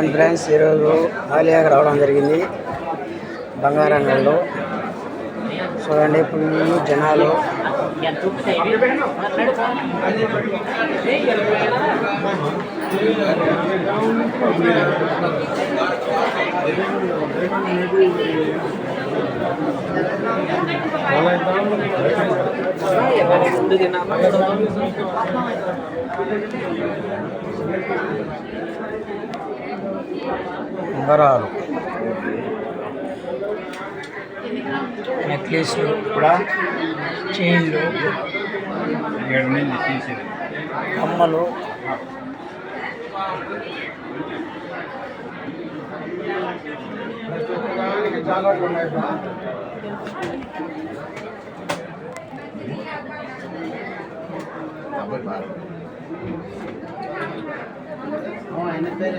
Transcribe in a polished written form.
చూడండి ఫ్రెండ్స్, ఈరోజు ఆలియాకి రావడం జరిగింది. బంగారంగల్లో చూడండి, ఫుల్ జనాలు. ఉంగరాలు, నెక్లెస్లు, చైన్లు, కమ్మలు,